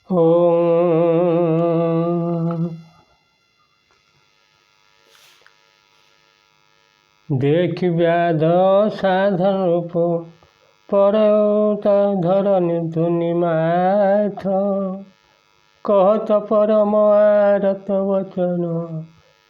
ओम देख व्याध साधन रूप पर धरनी धुनि माथ कहत परम आरत वचन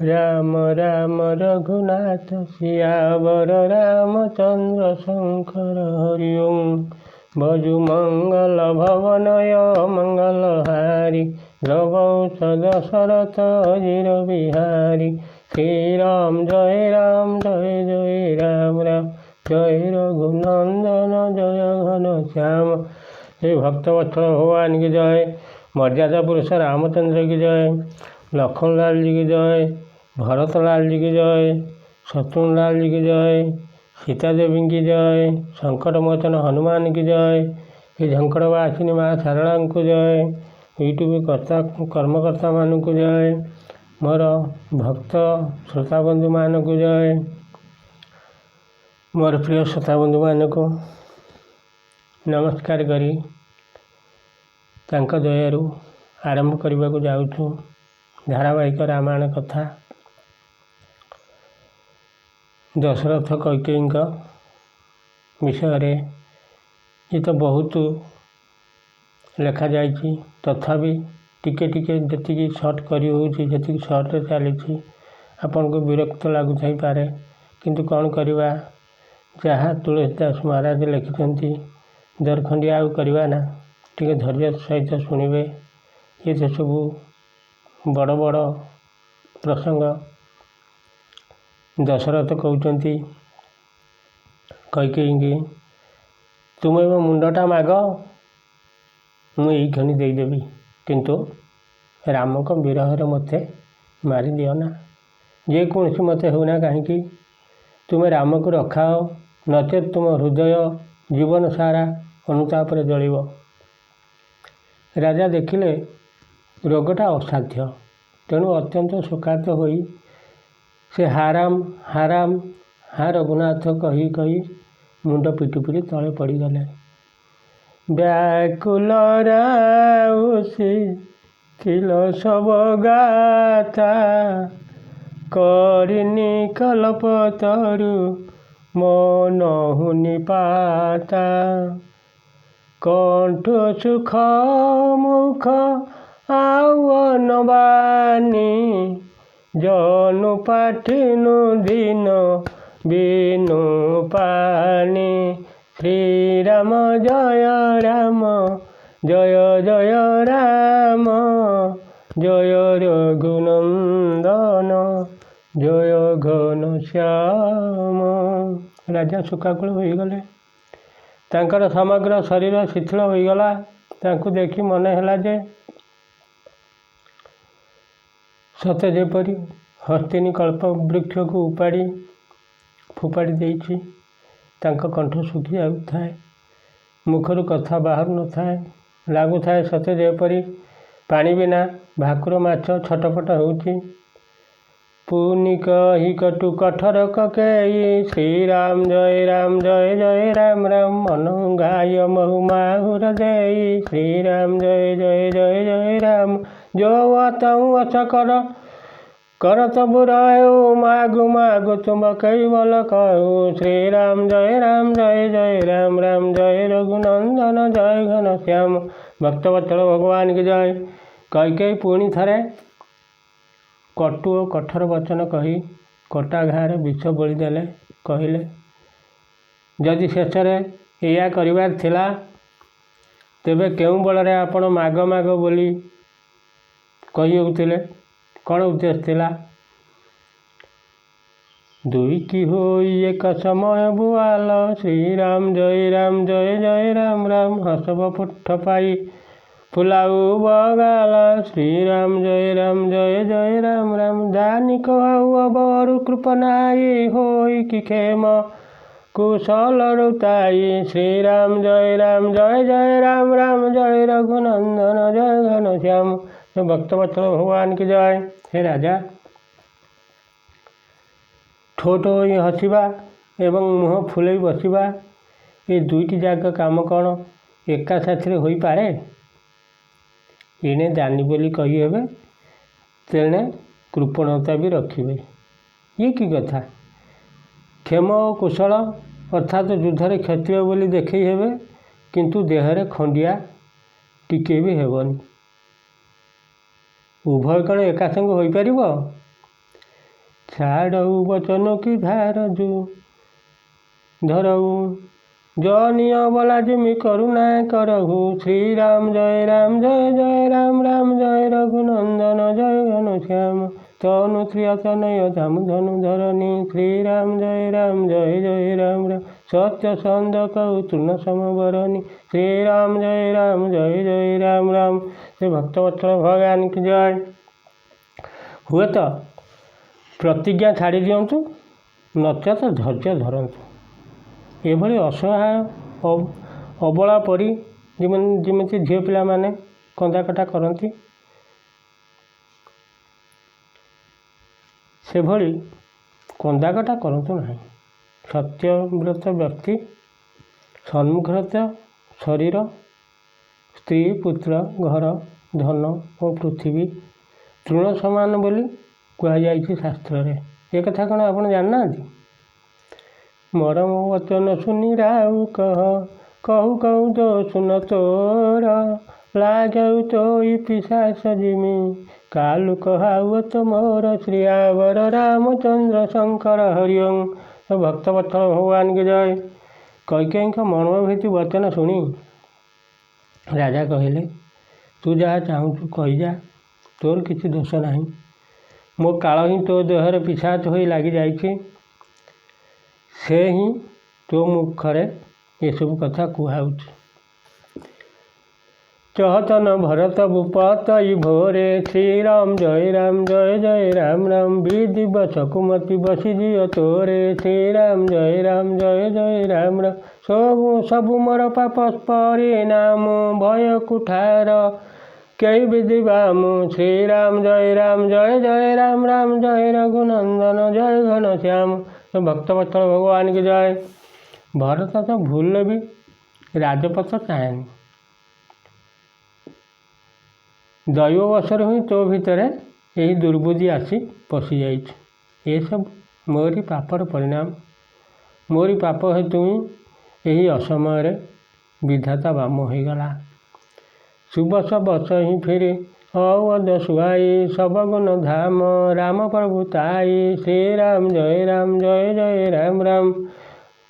राम राम रघुनाथ सियावर रामचंद्र शंकर हरि ओम भजु मंगल भवनय मंगलहारी द्रवौषध शरत अजिर बिहारी श्री राम जय राम राम जय रघुनंदन जय घन श्याम। हे भक्तवत्सल भगवान की जय, मर्यादा पुरुष रामचंद्र की जय, लखनलाल जी की जय, भरतलाल जी की जय, शत्रुघ्नलाल जी की जय, सीता देवी की जय, संकट मोचन हनुमान की जय, हे झंकड़वासिनी माँ शारदा को जय, यूट्यूब कर्ता कर्मकर्ता मान को जय, मोर भक्त श्रोताबंधु मान को जय, मोर प्रिय श्रोताबंधु मान को नमस्कार करी तांका दयारू आरंभ करने को जाऊँ धारावाहिक रामायण कथा। दशरथ कैकेयी विषय ये तो बहुत लिखा जाइए, तथापि टिके टिके जी सर्ट करी सर्ट चली आपन को विरक्त लगुथ पारे, किंतु कौन करवा जहाँ तुलसीदास महाराज लिखिं दरखंडिया आउ करवा ना, टिके धैर्य सहित शुणवे। ये तो सब बड़ बड़ प्रसंग। दशरथ कहते कैकेयी की तुम्हें मो मुंडटा माग मुझे खणी देदेवी, किंतु राम को विरह मते मारी दियो ना, जेकोसी मते होना कहीं तुम्हें राम को रखाओ, नचेत तुम हृदय जीवन सारा अनुताप जलिब। राजा देखिले रोगटा असाध्य, तेणु अत्यंत शोकात होई से हाराम हाराम हा रघुनाथ कही कही मुंड पिटी पिटी तले पड़गले। व्याकुल राउसी किलो सब गाता करिनी कल्पतरु मन हुनि पाता कंठ सुख मुख आवन बानी जनु पाठिनु दिन बिनु पानी। श्री राम जय जय राम जय रघुनंदन जय घन श्याम। राजा शोकाकुल होगले, तांकर समग्र शरीर शिथिल होगला। तांको देखि मन है जे सते जेपरी हस्तिनी कल्प वृक्ष को उपाड़ी फोपाड़ी देछि। तांको कंठ सुखी जाउथाए, मुखर कथा बाहर न थाए, लगुथाए सते जेपरी पानी बिना भाकुर माछ छटपट होउछि। पुनि कही कटु कठर ककेई श्री राम जय राम राम मन गाय महु माहुर देई श्री राम जय राम जो तऊ अस कर तबु रहो मागु मागु तुम कई बल कहू श्री राम जय राम जय रघुनंदन जय घन श्याम। भक्तवत्सल भगवान की जय। कैकेयी पुणी थरे कटु और कठोर वचन कही कटा घारे विष बोलीदेले। कहले जदि शेष या करिवार थिला तेबे केउं बलरे आपण माग माग बोली कही होउथिले, कौन उद्देश्य थिला? दुई की होई एक समय बुआल श्री राम जय राम हसब पुठ पाई फुलाऊ बगाला श्री राम जय राम जानी कहु अब अरु कृपनाई होई कि खेम कुशल रुताई श्री राम जय राम जय रघुनंदन जय घन श्याम। भक्तवत्सल भगवान की जय। हे राजा, ठोट होई हसिबा एवं मुह फुलई बसिबा ये दुईटी जाक काम कौन एका साथी होई पारे? ଏଣେ ଦାନୀ ବୋଲି କହିହେବେ, ତେଣେ କୃପଣତା ବି ରଖିବେ। ଇଏ କି କଥା? କ୍ଷେମ ଓ କୁଶଳ ଅର୍ଥାତ୍ ଯୁଦ୍ଧରେ କ୍ଷତ୍ରିୟ ବୋଲି ଦେଖେଇ ହେବେ, କିନ୍ତୁ ଦେହରେ ଖଣ୍ଡିଆ ଟିକିଏ ବି ହେବନି। ଉଭୟ କ'ଣ ଏକା ସାଙ୍ଗେ ହୋଇପାରିବ? ଛାଡ଼ଉ ବଚନ କି ଧାର ଧରଉ, ଜନିୟ ବଲା ଜିମି କରୁଣା କରହୁ। ଶ୍ରୀରାମ ଜୟ ରାମ ଜୟ ଜୟ ରାମ ରାମ ଜୟ ରଘୁନନ୍ଦନ ଜୟ ଘନଶ୍ୟାମ। ତନୁ ତ୍ରିୟତନୟ ଧାମ ଧନୁ ଧରଣୀ। ଶ୍ରୀରାମ ଜୟ ଜୟ ରାମ ରାମ ସତ୍ୟ ସନ୍ଦ କହୁ ତୃଣ ସମବରଣୀ। ଶ୍ରୀରାମ ଜୟ ରାମ ରାମ। ସେ ଭକ୍ତବତ୍ସଳ ଭଗବାନ କି ଜୟ। ହୁଏତ ପ୍ରତିଜ୍ଞା ଛାଡ଼ି ଦିଅନ୍ତୁ, ନଚେତ ଧୈର୍ଯ୍ୟ ଧରନ୍ତୁ। ଏଭଳି ଅସହାୟ ଅବଳା ପରି ଯେମିତି ଝିଅ ପିଲାମାନେ କନ୍ଦାକଟା କରନ୍ତି, ସେଭଳି କନ୍ଦାକଟା କରନ୍ତୁ ନାହିଁ। ସତ୍ୟବ୍ରତ ବ୍ୟକ୍ତି ସମ୍ମୁଖରେ ତ ଶରୀର, ସ୍ତ୍ରୀ, ପୁତ୍ର, ଘର, ଧନ ଓ ପୃଥିବୀ ତୃଣ ସମାନ ବୋଲି କୁହାଯାଇଛି ଶାସ୍ତ୍ରରେ। ଏ କଥା କ'ଣ ଆପଣ ଜାଣିନାହାନ୍ତି? ମରମ ବଚନ ଶୁଣି ରାଉ କହୁ କହୁ ଦୋ ଶୁନ ତୋର। ଲାଗଉ ତୋଇ ପିଶାଚ ଜିମି କାଲୁ କହାଉତ ମୋର। ଶ୍ରୀଆବର ରାମଚନ୍ଦ୍ର ଶଙ୍କର ହରିଓಂ। ଭକ୍ତବତ୍ସଳ ଭଗବାନ କି ଜୟ। କୈକେୟୀଙ୍କ ମର୍ମଭେଦୀ ବଚନ ଶୁଣି ରାଜା କହିଲେ, ତୁ ଯାହା ଚାହୁଁଛୁ କହିଯା, ତୋର କିଛି ଦୋଷ ନାହିଁ। ମୋ କାଳ ହିଁ ତୋ ଦେହରେ ପିଶାଚ ହୋଇ ଲାଗିଯାଇଛି। ସେ ହିଁ ତୋ ମୁଖରେ ଏସବୁ କଥା କୁହାଉଛି। ଚହତନ ଭରତ ଭୂପତ ଭୋରେ। ଶ୍ରୀରାମ ଜୟ ରାମ ରାମ। ବିଦିବ ସକୁମତି ବସିଯିଅ ତୋରେ। ଶ୍ରୀରାମ ଜୟ ରାମ ରାମ। ସବୁ ମୋର ପାପ ପରିଣାମ। ଭୟ କୁଠାର କେହି ବିଦିବାମ। ଶ୍ରୀରାମ ଜୟ ରାମ ରାମ ଜୟ ରଘୁନନ୍ଦନ ଜୟ ଘନଶ୍ୟାମ। ଭକ୍ତବତ୍ସଳ ଭଗବାନ କି ଜୟ। ଭରତ ତ ଭୁଲରେ ବି ରାଜପଥ ଚାହେଁନି। ଦୈବବଶରୁ ହିଁ ତୋ ଭିତରେ ଏହି ଦୁର୍ବୁଦ୍ଧି ଆସି ପଶିଯାଇଛି। ଏସବୁ ମୋରି ପାପର ପରିଣାମ। ମୋରି ପାପ ହେତୁ ହିଁ ଏହି ଅସମୟରେ ବିଧାତା ବାମ ହୋଇଗଲା। ସୁବସ ବସ ହିଁ ଫିରି ଅବଦ ସୁହାଇ। ସବଗୁଣ ଧାମ ରାମ ପ୍ରଭୁ ତାଇ। ଶ୍ରୀରାମ ଜୟ ରାମ ରାମ।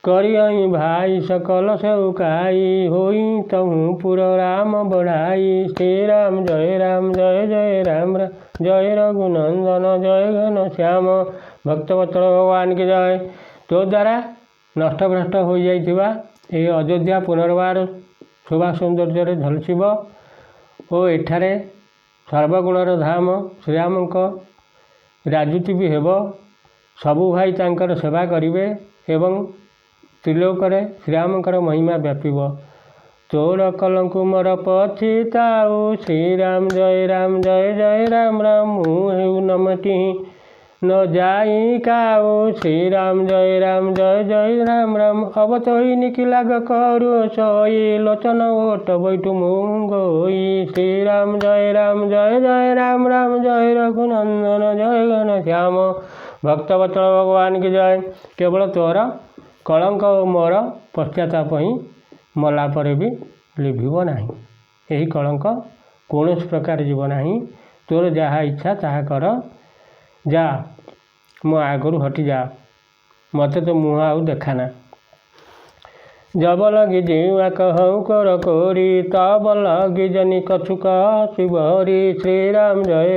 କରିଅଇଁ ଭାଇ ସକଲ ସେଉକାଇ। ହୋଇ ତହୁଁ ପୁର ରାମ ବଢ଼ାଇ। ଶ୍ରୀରାମ ଜୟ ରାମ ଜୟ ରଘୁନନ୍ଦନ ଜୟ ଘନଶ୍ୟାମ। ଭକ୍ତବତ୍ସଳ ଭଗବାନ କି ଜୟ। ତୋ ଦ୍ୱାରା ନଷ୍ଟଭ୍ରଷ୍ଟ ହୋଇଯାଇଥିବା ଏହି ଅଯୋଧ୍ୟା ପୁନର୍ବାର ଶୋଭା ସୌନ୍ଦର୍ଯ୍ୟରେ ଝଲସିବ ଓ ଏଠାରେ ସର୍ବଗୁଣର ଧାମ ଶ୍ରୀରାମଙ୍କ ରାଜୁତି ବି ହେବ। ସବୁ ଭାଇ ତାଙ୍କର ସେବା କରିବେ ଏବଂ ତ୍ରିଲୋକରେ ଶ୍ରୀରାମଙ୍କର ମହିମା ବ୍ୟାପିବ। ତୋର କଲଙ୍କୁ ମୋର ପଛିତାଉ। ଶ୍ରୀରାମ ଜୟ ରାମ ମୁଁ ହେଉ ନମଟି ନ ଯାଇ କାଉ। ଶ୍ରୀରାମ ଜୟ ରାମ ଅବତୋଇ ନିଖିଲାଗ କରୁ ସୋଇ। ଲୋଚନ ଓଟ ବୈଠୁ ମୁଙ୍ଗୋଇ। ଶ୍ରୀରାମ ଜୟ ରାମ ଜୟ ରଘୁନନ୍ଦନ ଜୟ ଘନଶ୍ୟାମ। ଭକ୍ତବତ୍ସଳ ଭଗବାନ କି ଜୟ। କେବଳ ତୋର କଳଙ୍କ ଓ ମୋର ପଶ୍ଚାତାପ ହିଁ ମଲା ପରେ ବି ଲିଭିବ ନାହିଁ। ଏହି କଳଙ୍କ କୌଣସି ପ୍ରକାର ଯିବ ନାହିଁ। ତୋର ଯାହା ଇଚ୍ଛା ତାହା କର। ଯା, ମୋ ଆଗରୁ ହଟିଯା। ମୋତେ ତ ମୁହଁ ଆଉ ଦେଖାନା। ଜବ ଲଗି ଜିଉଆ କହଉଁ କର କୋରି। ତବ ଲଗି ଜନି କଛୁକ ଶିବହରି। ଶ୍ରୀରାମ ଜୟ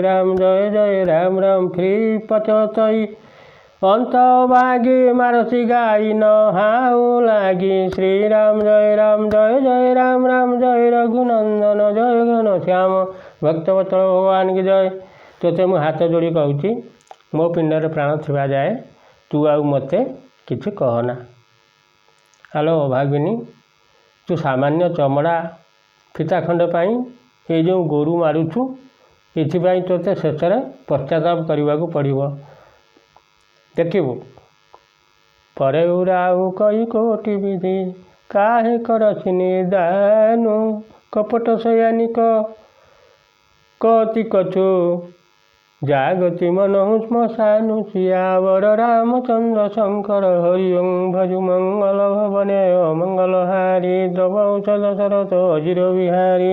ରାମ ଫ୍ରି ପଚତଇ। ଅନ୍ତ ବାଗି ମାରସି ଗାଇ ନ ହାଉ ଲାଗି। ଶ୍ରୀରାମ ଜୟ ରାମ ଜୟ ରଘୁନନ୍ଦନ ଜୟ ଘନଶ୍ୟାମ। ଭକ୍ତବତ୍ସଳ ଭଗବାନ କି ଜୟ। ତୋତେ ମୁଁ ହାତ ଯୋଡ଼ି କହୁଛି, ମୋ ପିଣ୍ଡରେ ପ୍ରାଣ ଥିବା ଯାଏ ତୁ ଆଉ ମୋତେ କିଛି କହନା। ଆଲୋ ଅଭାଗିନୀ, ତୁ ସାମାନ୍ୟ ଚମଡ଼ା ଫିତା ଖଣ୍ଡେ ପାଇଁ ଏଇ ଯେଉଁ ଗୋରୁ ମାରୁଛୁ, ଏଥିପାଇଁ ତୋତେ ଶେଷରେ ପଶ୍ଚାତାପ କରିବାକୁ ପଡ଼ିବ। ଦେଖିବୁ। ପରେ ଉରାଉ କଇ କୋଟି ବିଧି କାହେ କରସି ନିଦାନୁ। କପଟ ଶୟାନିକ ଅନ୍ତବାଗି ମାରସି ଗାଇ ନ ହାଉ ଲାଗି। ଶ୍ରୀରାମ ଜୟ ରାମ ଜୟ ରଘୁନନ୍ଦନ ଜୟ ଘନଶ୍ୟାମ। ଭକ୍ତବତ୍ସଳ ଭଗବାନ କି ଜୟ। ତୋତେ ମୁଁ ହାତ ଯୋଡ଼ି କହୁଛି, ମୋ ପିଣ୍ଡରେ ପ୍ରାଣ ଥିବା ଯାଏ ତୁ ଆଉ ମୋତେ କିଛି କହନା। ଆଲୋ ଅଭାଗିନୀ, ତୁ ସାମାନ୍ୟ ଚମଡ଼ା ଫିତା ଖଣ୍ଡେ ପାଇଁ ଏଇ ଯେଉଁ ଗୋରୁ ମାରୁଛୁ, ଏଥିପାଇଁ ତୋତେ ଶେଷରେ ପଶ୍ଚାତାପ କରିବାକୁ ପଡ଼ିବ। ଦେଖିବୁ। ପରେ ଉରାଉ କଇ କୋଟି ବିଧି କାହେ କରସି ନିଦାନୁ। କପଟ ଶୟାନିକ कति कछु जागति मनहु श्मशानु सियावर रामचंद्र शंकर हरिओं भजु मंगल भवने मंगलहारी द्रवौषध शरत अजिर विहारी।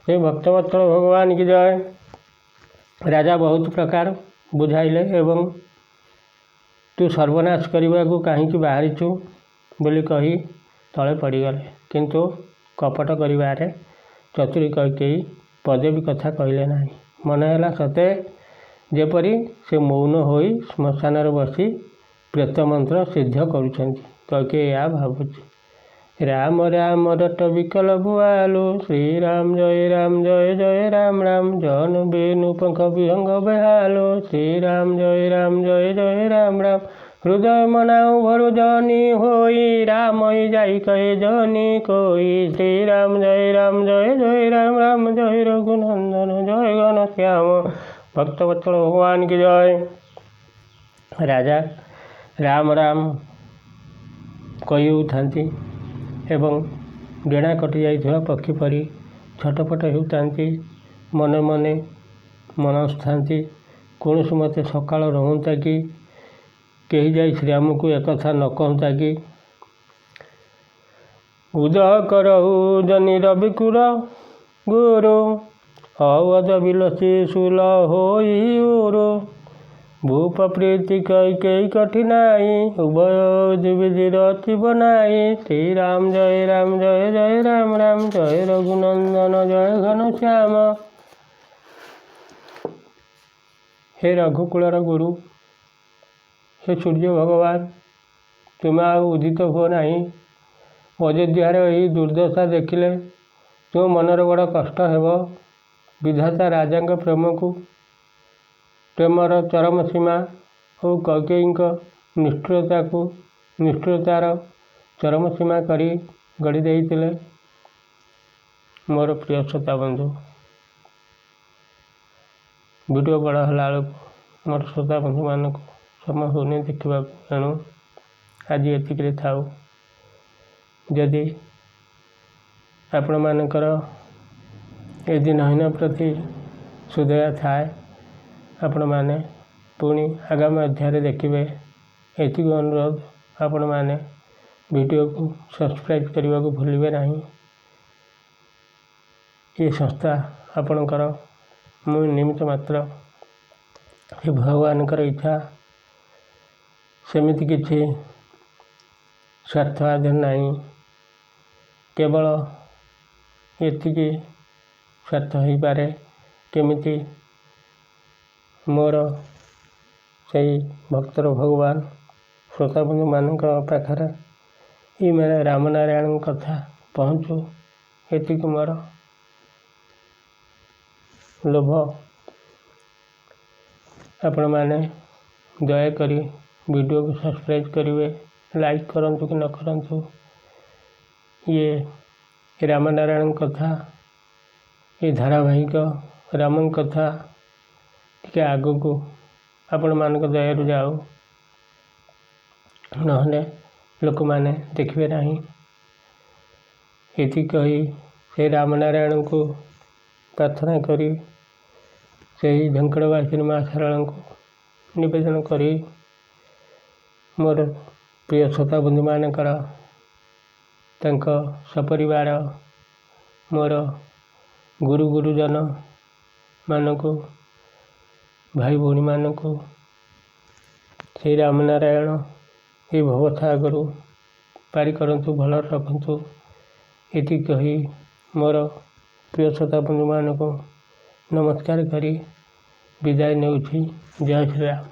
हे भक्तवत्सल भगवान की जय। राजा बहुत प्रकार बुझाइले एवं तू सर्वनाश करने को कहीं बाहरीचु बोली कही तले पड़गले, किंतु कपट करिवारे चतुरी कैकेयी पदे भी कथा कहले नहीं। मनहेला सते जेपरी से मौन होई श्मशान बसी प्रेत मंत्र सिद्ध करुछंती। कैकेयी या भावुची राम राम रट विकल भुआलु श्रीराम जय राम राम जन बेनु पंख विहंग बेहालो श्रीराम जय राम राम हृदय मनाऊ भरु जनी होई राम जाई कहे जनी कोई श्रीराम जय राम राम जय रघुनंदन जय घन श्याम। भक्तवत्सल भगवान की जय। राजा राम राम कही उठाती एवं डेणा कटि जाइथिबा पक्षी परी छटपट हेउतांती मने मने मनस्थांती कौन मते सकाळ रहंता कि कही जाई श्रीराम को एक कथा न कहता कि उदय करहु जनी रविकुर गुरु अवध बिलसी सुल होई उरु भूप प्रीति कैकेयी कठिनाई उभय विधिर अति बनाई श्रीराम जय राम राम जय रघुनंदन जय घन श्याम। हे रघुकुलर गुरु, हे सूर्य भगवान, तुम्हें आ उदित हुओ नहीं। अयोध्यार यही दुर्दशा देखिले तुम मनर बड़ कष्ट हेब। विधाता राजा प्रेम को प्रेमर चरम सीमा और कैकेयी निष्ठुरता को निष्ठुरतार चरम सीमा करी गढ़ी देइतिले। मोर प्रिय श्रोता बंधु, वीडियो बड़ हला मोर श्रोता बंधु मान समय होनी देखा तेणु आज एतिक थाऊ। जदि आपण मानकर ए दिनहीन प्रति सुदया थाए आपण माने पुणी आगामी अध्याय देखिए। एतिक अनुरोध आपण माने वीडियो को सब्सक्राइब करने को भूलिए नहीं। ये संस्था आपणकर मु निमित्त मात्र ये भगवान इच्छा सेमिति किछि स्वार्थ आधार नहीं। केवल एतिकी स्वार्थ हो पारे केमिति मोर से भक्तर भगवान श्रोताबंधु मान पाखरे ये मेरे रामनारायण कथा पहुँचू एतिक मोर लोभ। आपण मैंने दयाकोरी वीडियो को सब्सक्राइब करेंगे, लाइक करंतु कि न करंतु। ये रामनारायण कथा ये धारावाहिक राम कथा टे आग को आपण मान दयारू जाओ नहले लोक मैंने देखिए नहीं। ये कही से रामनारायण को प्रार्थना करी से झंकड़वासी माँ शारदा को निवेदन करी मोर प्रिय श्रोता बंधु मानकर सपरिवार मोर गुरु गुरुजन मान को भाई भौणी मान को श्री रामनारायण ये भवसागर पारी करंतु भल रखंतु। ये कही मोर प्रिय श्रोता बंधु मान को नमस्कार करी विदाय नेउछि। जय श्री राम।